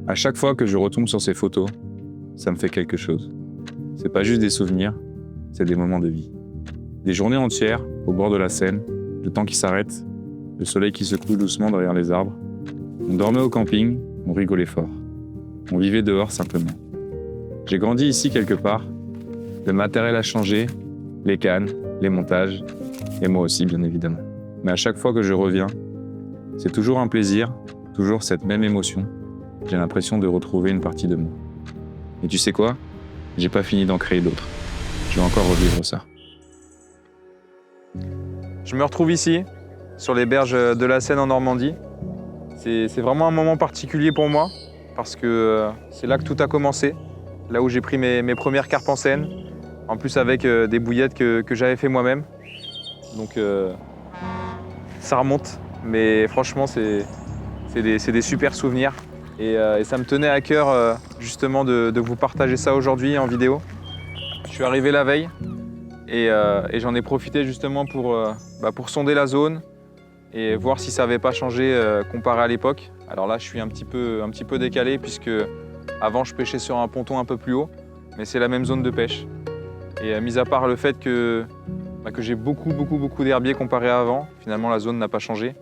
À chaque fois que je retombe sur ces photos, ça me fait quelque chose. C'est pas juste des souvenirs, c'est des moments de vie. Des journées entières, au bord de la Seine, le temps qui s'arrête, le soleil qui se couche doucement derrière les arbres. On dormait au camping, on rigolait fort. On vivait dehors simplement. J'ai grandi ici quelque part. Le matériel a changé, les cannes, les montages, et moi aussi bien évidemment. Mais à chaque fois que je reviens, c'est toujours un plaisir, toujours cette même émotion. J'ai l'impression de retrouver une partie de moi. Et tu sais quoi ? J'ai pas fini d'en créer d'autres. Je vais encore revivre ça. Je me retrouve ici, sur les berges de la Seine en Normandie. C'est vraiment un moment particulier pour moi, parce que c'est là que tout a commencé, là où j'ai pris mes premières carpes en Seine, en plus avec des bouillettes que j'avais fait moi-même. Donc ça remonte, mais franchement c'est des super souvenirs. Et ça me tenait à cœur justement de vous partager ça aujourd'hui en vidéo. Je suis arrivé la veille et j'en ai profité justement pour sonder la zone et voir si ça n'avait pas changé comparé à l'époque. Alors là, je suis un petit peu décalé puisque avant je pêchais sur un ponton un peu plus haut, mais c'est la même zone de pêche. Et mis à part le fait que j'ai beaucoup d'herbiers comparé à avant, finalement la zone n'a pas changé.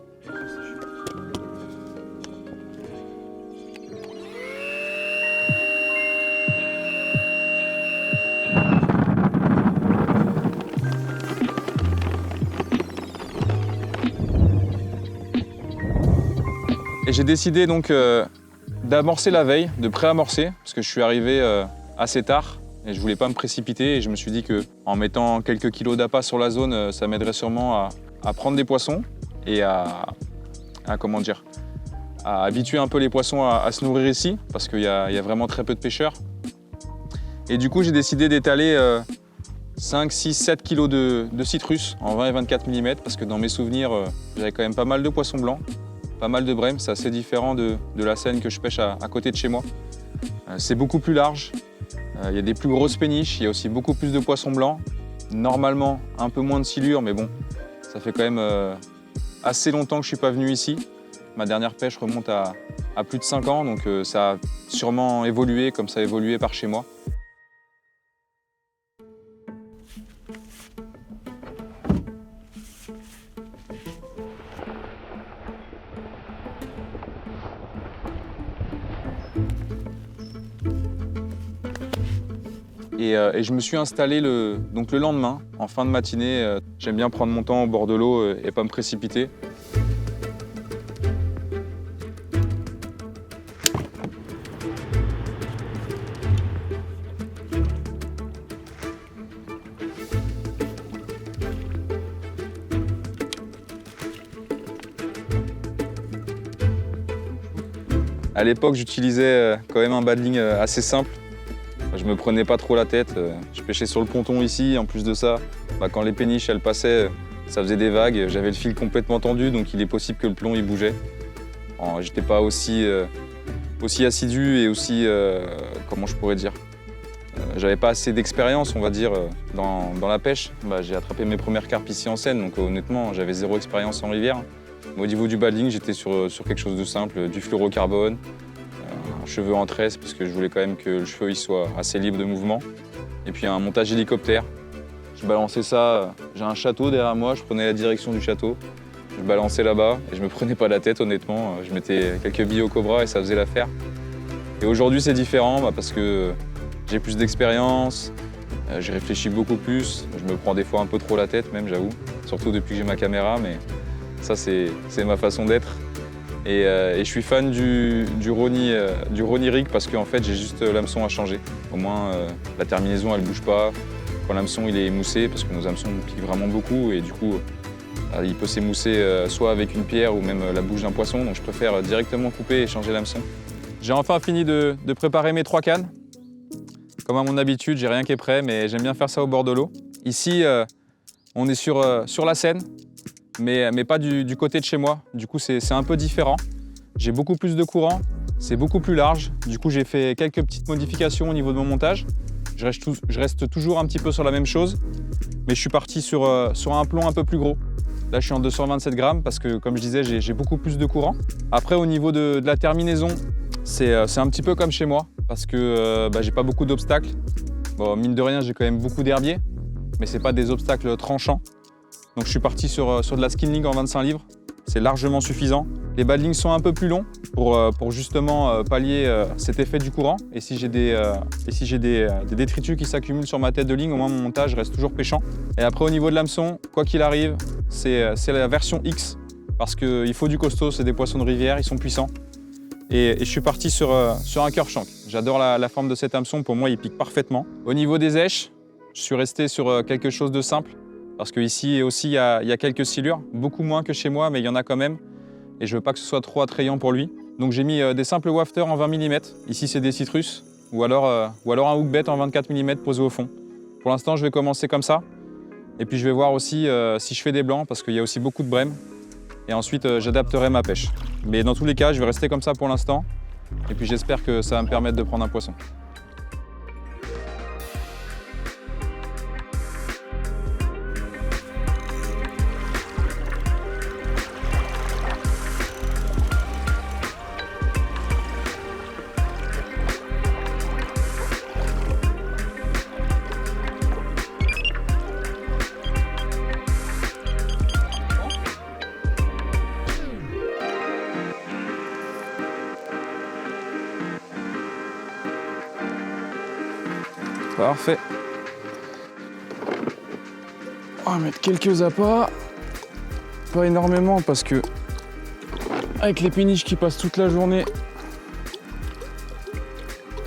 Et j'ai décidé donc d'amorcer la veille, de pré-amorcer, parce que je suis arrivé assez tard et je voulais pas me précipiter. Et je me suis dit qu'en mettant quelques kilos d'appât sur la zone, ça m'aiderait sûrement à prendre des poissons et à habituer un peu les poissons à se nourrir ici, parce qu'il y a vraiment très peu de pêcheurs. Et du coup, j'ai décidé d'étaler 5, 6, 7 kilos de citrus en 20 et 24 mm, parce que dans mes souvenirs, j'avais quand même pas mal de poissons blancs. Pas mal de brèmes, c'est assez différent de la Seine que je pêche à côté de chez moi. C'est beaucoup plus large, il y a des plus grosses péniches, il y a aussi beaucoup plus de poissons blancs. Normalement, un peu moins de silure, mais bon, ça fait quand même assez longtemps que je ne suis pas venu ici. Ma dernière pêche remonte à plus de 5 ans, donc ça a sûrement évolué comme ça a évolué par chez moi. Et je me suis installé le lendemain, en fin de matinée. J'aime bien prendre mon temps au bord de l'eau et pas me précipiter. À l'époque, j'utilisais quand même un battling assez simple. Je me prenais pas trop la tête, je pêchais sur le ponton ici, en plus de ça, quand les péniches elles passaient, ça faisait des vagues, j'avais le fil complètement tendu, donc il est possible que le plomb il bougeait. J'étais pas aussi assidu et aussi, comment je pourrais dire, j'avais pas assez d'expérience, on va dire, dans la pêche. J'ai attrapé mes premières carpes ici en Seine, donc honnêtement, j'avais zéro expérience en rivière. Au niveau du battling, j'étais sur quelque chose de simple, du fluorocarbone, un cheveu en tresse parce que je voulais quand même que le cheveu il soit assez libre de mouvement. Et puis un montage hélicoptère. Je balançais ça, j'ai un château derrière moi, je prenais la direction du château. Je balançais là-bas et je me prenais pas la tête honnêtement. Je mettais quelques billes au cobra et ça faisait l'affaire. Et aujourd'hui c'est différent parce que j'ai plus d'expérience, j'ai réfléchi beaucoup plus. Je me prends des fois un peu trop la tête même, j'avoue. Surtout depuis que j'ai ma caméra, mais ça c'est ma façon d'être. Et je suis fan du Roni Rig parce qu'en fait j'ai juste l'hameçon à changer. Au moins la terminaison elle bouge pas. Quand l'hameçon il est émoussé, parce que nos hameçons piquent vraiment beaucoup et du coup il peut s'émousser soit avec une pierre ou même la bouche d'un poisson, donc je préfère directement couper et changer l'hameçon. J'ai enfin fini de préparer mes 3 cannes. Comme à mon habitude, j'ai rien qui est prêt, mais j'aime bien faire ça au bord de l'eau. Ici, on est sur la Seine, mais pas du côté de chez moi. Du coup, c'est un peu différent. J'ai beaucoup plus de courant, c'est beaucoup plus large. Du coup, j'ai fait quelques petites modifications au niveau de mon montage. Je reste toujours un petit peu sur la même chose, mais je suis parti sur un plomb un peu plus gros. Là, je suis en 227 grammes parce que, comme je disais, j'ai beaucoup plus de courant. Après, au niveau de la terminaison, C'est un petit peu comme chez moi, parce que j'ai pas beaucoup d'obstacles. Bon, mine de rien, j'ai quand même beaucoup d'herbiers, mais c'est pas des obstacles tranchants. Donc je suis parti sur de la skinning en 25 livres. C'est largement suffisant. Les badlings sont un peu plus longs pour justement pallier cet effet du courant. Et si j'ai des détritus qui s'accumulent sur ma tête de ligne, au moins mon montage reste toujours péchant. Et après, au niveau de l'hameçon, quoi qu'il arrive, c'est la version X. Parce qu'il faut du costaud, c'est des poissons de rivière, ils sont puissants. Et je suis parti sur un cœur shank. J'adore la forme de cet hameçon, pour moi il pique parfaitement. Au niveau des éches, je suis resté sur quelque chose de simple. Parce qu'ici aussi il y a quelques silures, beaucoup moins que chez moi, mais il y en a quand même. Et je veux pas que ce soit trop attrayant pour lui. Donc j'ai mis des simples wafters en 20 mm. Ici c'est des citrus, ou alors un hookbait en 24 mm posé au fond. Pour l'instant je vais commencer comme ça. Et puis je vais voir aussi si je fais des blancs, parce qu'il y a aussi beaucoup de brèmes. Et ensuite j'adapterai ma pêche. Mais dans tous les cas, je vais rester comme ça pour l'instant. Et puis j'espère que ça va me permettre de prendre un poisson. Parfait. On va mettre quelques appâts. Pas énormément parce que avec les péniches qui passent toute la journée,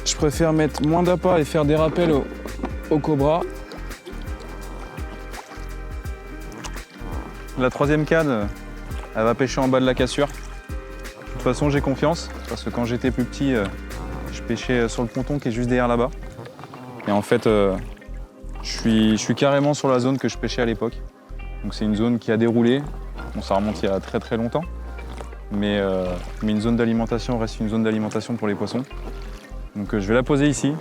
je préfère mettre moins d'appâts et faire des rappels au cobra. La troisième canne, elle va pêcher en bas de la cassure. De toute façon, j'ai confiance parce que quand j'étais plus petit, je pêchais sur le ponton qui est juste derrière là-bas. Et en fait, je suis carrément sur la zone que je pêchais à l'époque. Donc c'est une zone qui a déroulé. Bon, ça remonte il y a très très longtemps. Mais une zone d'alimentation reste une zone d'alimentation pour les poissons. Donc je vais la poser ici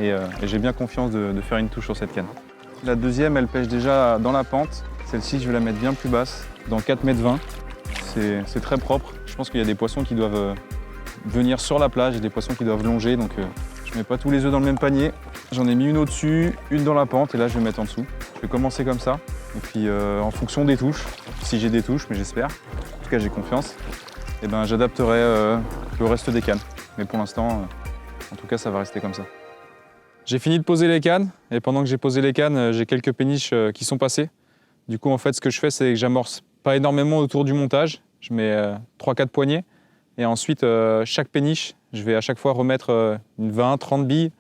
et j'ai bien confiance de faire une touche sur cette canne. La deuxième, elle pêche déjà dans la pente. Celle-ci, je vais la mettre bien plus basse, dans 4,20 m. C'est très propre. Je pense qu'il y a des poissons qui doivent venir sur la plage et des poissons qui doivent longer. Donc je ne mets pas tous les œufs dans le même panier. J'en ai mis une au-dessus, une dans la pente et là je vais mettre en dessous. Je vais commencer comme ça. Et puis en fonction des touches, si j'ai des touches, mais j'espère, en tout cas j'ai confiance, et ben j'adapterai le reste des cannes. Mais pour l'instant, en tout cas ça va rester comme ça. J'ai fini de poser les cannes et pendant que j'ai posé les cannes, j'ai quelques péniches qui sont passées. Du coup en fait ce que je fais c'est que j'amorce pas énormément autour du montage. Je mets 3-4 poignées et ensuite chaque péniche, je vais à chaque fois remettre une 20-30 billes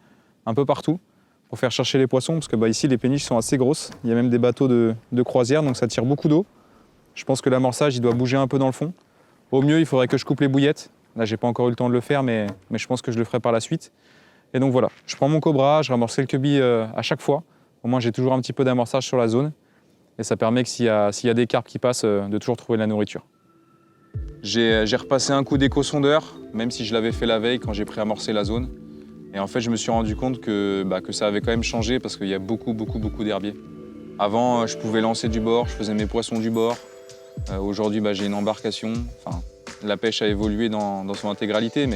un peu partout pour faire chercher les poissons parce que ici les péniches sont assez grosses. Il y a même des bateaux de croisière donc ça tire beaucoup d'eau. Je pense que l'amorçage il doit bouger un peu dans le fond. Au mieux il faudrait que je coupe les bouillettes. Là j'ai pas encore eu le temps de le faire mais je pense que je le ferai par la suite. Et donc voilà, je prends mon cobra, je ramorce quelques billes à chaque fois. Au moins j'ai toujours un petit peu d'amorçage sur la zone et ça permet que s'il y a des carpes qui passent de toujours trouver de la nourriture. J'ai repassé un coup d'éco-sondeur, même si je l'avais fait la veille quand j'ai préamorcé la zone. Et en fait, je me suis rendu compte que ça avait quand même changé parce qu'il y a beaucoup d'herbiers. Avant, je pouvais lancer du bord, je faisais mes poissons du bord. Aujourd'hui, j'ai une embarcation. Enfin, la pêche a évolué dans son intégralité,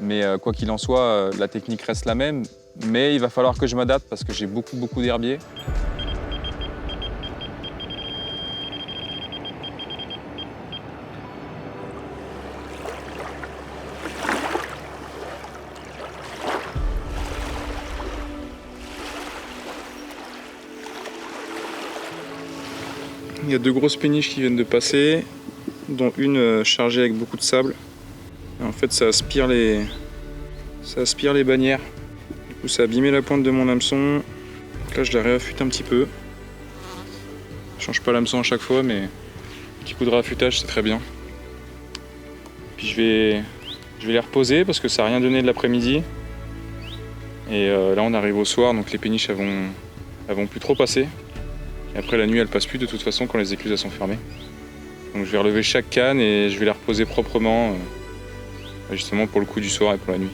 mais quoi qu'il en soit, la technique reste la même. Mais il va falloir que je m'adapte parce que j'ai beaucoup d'herbiers. Il y a 2 grosses péniches qui viennent de passer, dont une chargée avec beaucoup de sable. Et en fait, ça aspire les bannières. Du coup, ça a abîmé la pointe de mon hameçon. Donc là, je la réaffûte un petit peu. Je change pas l'hameçon à chaque fois, mais un petit coup de réaffûtage, c'est très bien. Puis je vais les reposer parce que ça n'a rien donné de l'après-midi. Et là, on arrive au soir, donc les péniches elles vont plus trop passer. Et après la nuit elle passe plus de toute façon quand les écluses elles sont fermées. Donc je vais relever chaque canne et je vais les reposer proprement justement pour le coup du soir et pour la nuit.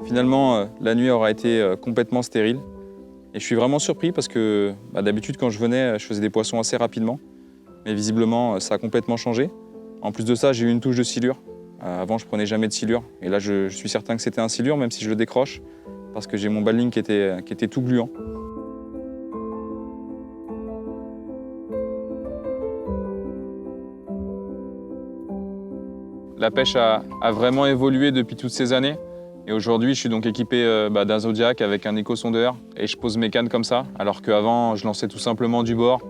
Finalement, la nuit aura été complètement stérile. Et je suis vraiment surpris parce que d'habitude, quand je venais, je faisais des poissons assez rapidement. Mais visiblement, ça a complètement changé. En plus de ça, j'ai eu une touche de silure. Avant, je prenais jamais de silure. Et là, je suis certain que c'était un silure, même si je le décroche, parce que j'ai mon badling qui était tout gluant. La pêche a vraiment évolué depuis toutes ces années. Et aujourd'hui, je suis donc équipé d'un Zodiac avec un éco-sondeur et je pose mes cannes comme ça, alors qu'avant, je lançais tout simplement du bord.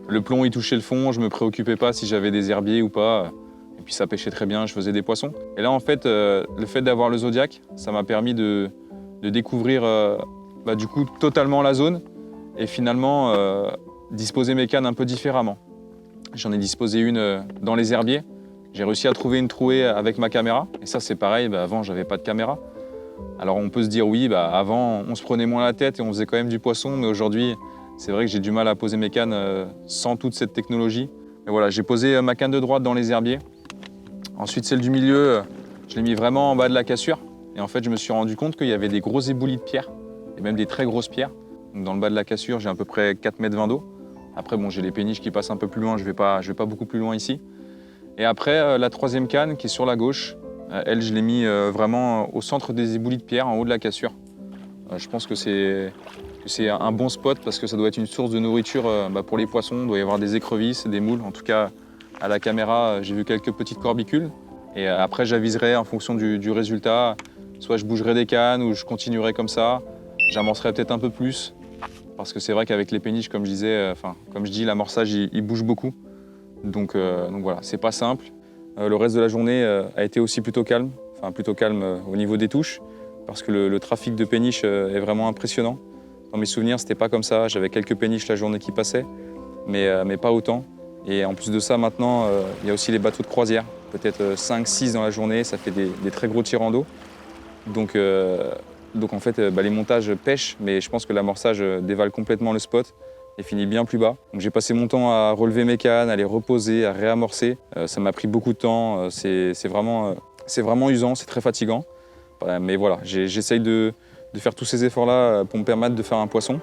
Le plomb, il touchait le fond, je me préoccupais pas si j'avais des herbiers ou pas. Et puis ça pêchait très bien, je faisais des poissons. Et là, en fait, le fait d'avoir le Zodiac, ça m'a permis de découvrir du coup totalement la zone et finalement disposer mes cannes un peu différemment. J'en ai disposé une dans les herbiers. J'ai réussi à trouver une trouée avec ma caméra. Et ça, c'est pareil, avant, j'avais pas de caméra. Alors on peut se dire oui, avant, on se prenait moins la tête et on faisait quand même du poisson. Mais aujourd'hui, c'est vrai que j'ai du mal à poser mes cannes sans toute cette technologie. Mais voilà, j'ai posé ma canne de droite dans les herbiers. Ensuite, celle du milieu, je l'ai mis vraiment en bas de la cassure. Et en fait, je me suis rendu compte qu'il y avait des gros éboulis de pierres, et même des très grosses pierres. Donc, dans le bas de la cassure, j'ai à peu près 4,20 m d'eau. Après, bon, j'ai les péniches qui passent un peu plus loin, je vais pas beaucoup plus loin ici. Et après, la troisième canne qui est sur la gauche, elle, je l'ai mis vraiment au centre des éboulis de pierre, en haut de la cassure. Je pense que c'est un bon spot parce que ça doit être une source de nourriture pour les poissons. Il doit y avoir des écrevisses, des moules. En tout cas, à la caméra, j'ai vu quelques petites corbicules. Et après, j'aviserai en fonction du résultat. Soit je bougerai des cannes ou je continuerai comme ça. J'amorcerai peut-être un peu plus. Parce que c'est vrai qu'avec les péniches, comme je disais, comme je dis, l'amorçage, il bouge beaucoup. Donc voilà, c'est pas simple. Le reste de la journée a été aussi plutôt calme. Enfin, plutôt calme au niveau des touches. Parce que le trafic de péniches est vraiment impressionnant. Dans mes souvenirs, c'était pas comme ça. J'avais quelques péniches la journée qui passait, mais pas autant. Et en plus de ça, maintenant, il y a aussi les bateaux de croisière. Peut-être 5, 6 dans la journée, ça fait des très gros tirants d'eau. Donc en fait, les montages pêchent, mais je pense que l'amorçage dévale complètement le spot et finit bien plus bas. Donc j'ai passé mon temps à relever mes cannes, à les reposer, à réamorcer. Ça m'a pris beaucoup de temps. C'est vraiment usant, c'est très fatigant. Mais voilà, j'essaye de faire tous ces efforts-là pour me permettre de faire un poisson.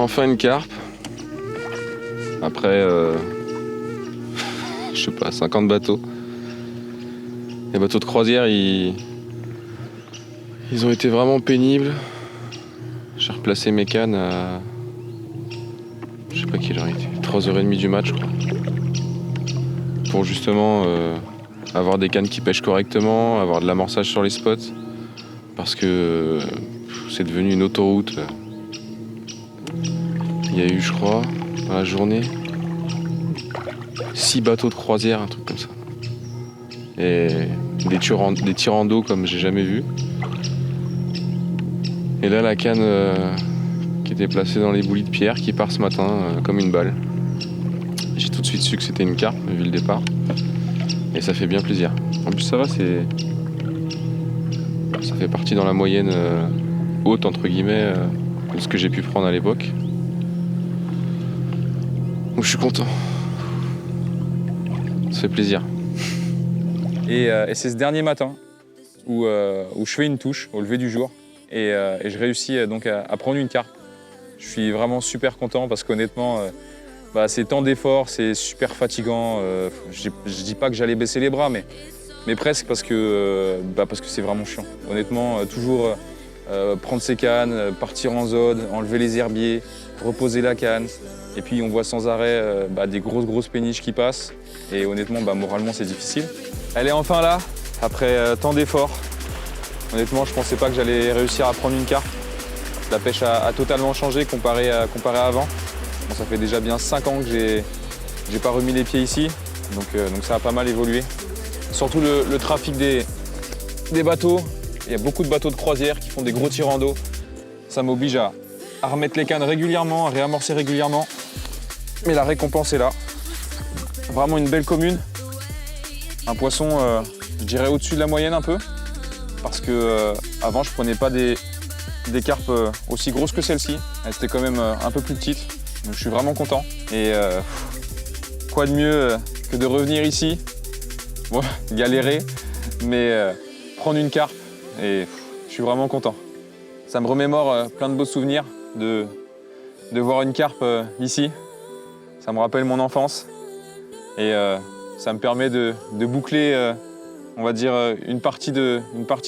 Enfin une carpe. Après, je sais pas, 50 bateaux. Les bateaux de croisière, ils ont été vraiment pénibles. J'ai replacé mes cannes à, je sais pas quelle heure il était, 3h30 du match, je crois. Pour justement avoir des cannes qui pêchent correctement, avoir de l'amorçage sur les spots. Parce que c'est devenu une autoroute. Il y a eu, je crois, dans la journée, 6 bateaux de croisière, un truc comme ça. Et des tirants d'eau comme j'ai jamais vu. Et là, la canne qui était placée dans les boulis de pierre qui part ce matin comme une balle. J'ai tout de suite su que c'était une carpe, vu le départ. Et ça fait bien plaisir. En plus, ça va, ça fait partie dans la moyenne haute, entre guillemets, de ce que j'ai pu prendre à l'époque. Donc je suis content. Ça fait plaisir. Et c'est ce dernier matin où je fais une touche au lever du jour et je réussis donc à prendre une carpe. Je suis vraiment super content parce qu'honnêtement, c'est tant d'efforts, c'est super fatigant. Je dis pas que j'allais baisser les bras, mais presque parce que c'est vraiment chiant. Honnêtement, toujours prendre ses cannes, partir en zone, enlever les herbiers, reposer la canne. Et puis on voit sans arrêt des grosses péniches qui passent. Et honnêtement, moralement, c'est difficile. Elle est enfin là, après tant d'efforts. Honnêtement, je pensais pas que j'allais réussir à prendre une carpe. La pêche a totalement changé comparé à avant. Bon, ça fait déjà bien 5 ans que j'ai pas remis les pieds ici, donc ça a pas mal évolué. Surtout le trafic des bateaux. Il y a beaucoup de bateaux de croisière qui font des gros tirants d'eau. Ça m'oblige à remettre les cannes régulièrement, à réamorcer régulièrement. Mais la récompense est là. Vraiment une belle commune. Un poisson, je dirais, au-dessus de la moyenne un peu. Parce que avant, je prenais pas des carpes aussi grosses que celle-ci. Elles étaient quand même un peu plus petites. Donc je suis vraiment content. Et quoi de mieux que de revenir ici, bon, galérer, mais prendre une carpe. Et je suis vraiment content. Ça me remémore plein de beaux souvenirs de voir une carpe ici. Ça me rappelle mon enfance. Et ça me permet de boucler, on va dire, une partie de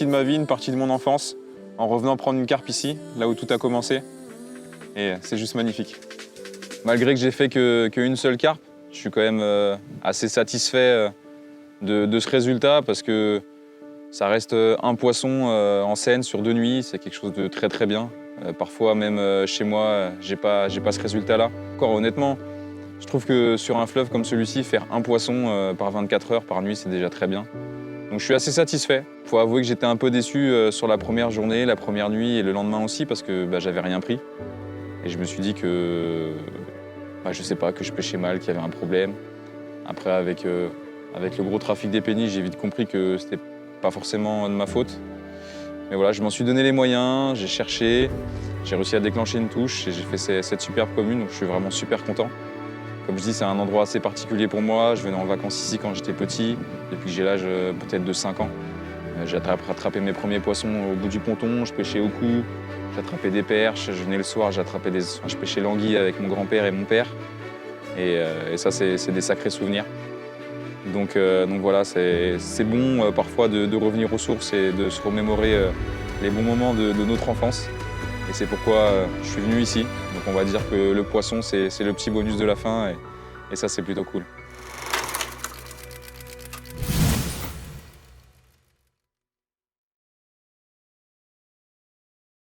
ma vie, une partie de mon enfance, en revenant prendre une carpe ici, là où tout a commencé. Et c'est juste magnifique. Malgré que j'ai fait qu'une seule carpe, je suis quand même assez satisfait de ce résultat parce que ça reste un poisson en Seine sur 2 nuits, c'est quelque chose de très très bien. Parfois même chez moi, j'ai pas ce résultat-là. Encore honnêtement, je trouve que sur un fleuve comme celui-ci, faire un poisson par 24 heures par nuit, c'est déjà très bien. Donc je suis assez satisfait. Il faut avouer que j'étais un peu déçu sur la première journée, la première nuit et le lendemain aussi parce que j'avais rien pris. Et je me suis dit que, je sais pas, que je pêchais mal, qu'il y avait un problème. Après, avec le gros trafic des péniches, j'ai vite compris que c'était pas forcément de ma faute. Mais voilà, je m'en suis donné les moyens, j'ai cherché, j'ai réussi à déclencher une touche et j'ai fait cette superbe commune, donc je suis vraiment super content. Comme je dis, c'est un endroit assez particulier pour moi. Je venais en vacances ici quand j'étais petit, depuis que j'ai l'âge peut-être de 5 ans. J'ai attrapé mes premiers poissons au bout du ponton, je pêchais au cou, j'attrapais des perches, je venais le soir, je pêchais l'anguille avec mon grand-père et mon père. Et ça, c'est des sacrés souvenirs. Donc voilà, c'est bon parfois de revenir aux sources et de se remémorer les bons moments de notre enfance. Et c'est pourquoi je suis venu ici. Donc on va dire que le poisson, c'est le petit bonus de la fin et ça, c'est plutôt cool.